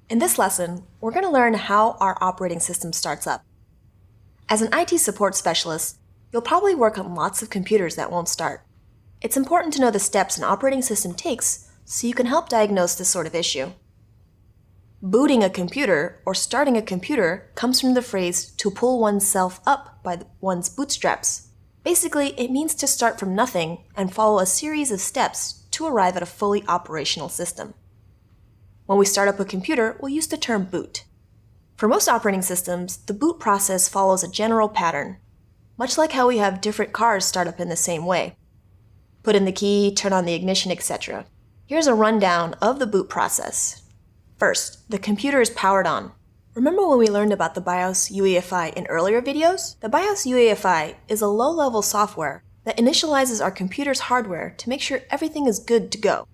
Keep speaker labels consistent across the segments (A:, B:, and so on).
A: In this lesson, we're going to learn how our operating system starts up. As an IT support specialist, you'll probably work on lots of computers that won't start. It's important to know the steps an operating system takes so you can help diagnose this sort of issue. Booting a computer or starting a computer comes from the phrase to pull oneself up by one's bootstraps. Basically, it means to start from nothing and follow a series of steps to arrive at a fully operational system. When we start up a computer, we'll use the term boot. For most operating systems, the boot process follows a general pattern, much like how we have different cars start up in the same way. Put in the key, turn on the ignition, etc. Here's a rundown of the boot process. First, the computer is powered on. Remember when we learned about the BIOS UEFI in earlier videos? The BIOS UEFI is a low-level software that initializes our computer's hardware to make sure everything is good to go.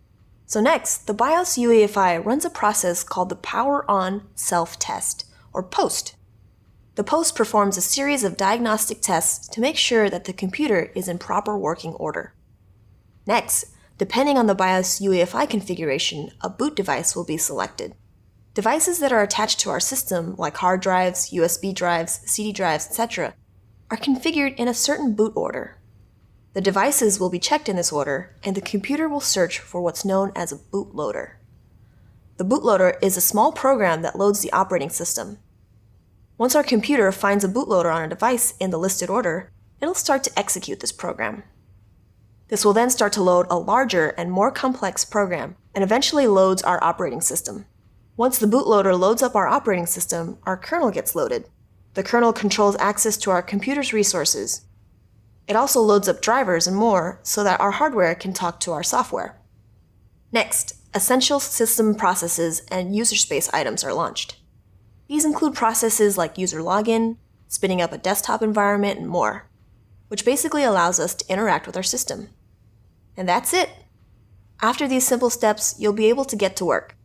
A: So next, the BIOS UEFI runs a process called the Power On Self-Test, or POST. The POST performs a series of diagnostic tests to make sure that the computer is in proper working order. Next, depending on the BIOS UEFI configuration, a boot device will be selected. Devices that are attached to our system, like hard drives, USB drives, CD drives, etc., are configured in a certain boot order. The devices will be checked in this order, and the computer will search for what's known as a bootloader. The bootloader is a small program that loads the operating system. Once our computer finds a bootloader on a device in the listed order, it'll start to execute this program. This will then start to load a larger and more complex program, and eventually loads our operating system. Once the bootloader loads up our operating system, our kernel gets loaded. The kernel controls access to our computer's resources. It also loads up drivers and more so that our hardware can talk to our software. Next, essential system processes and user space items are launched. These include processes like user login, spinning up a desktop environment, and more, which basically allows us to interact with our system. And that's it. After these simple steps, you'll be able to get to work.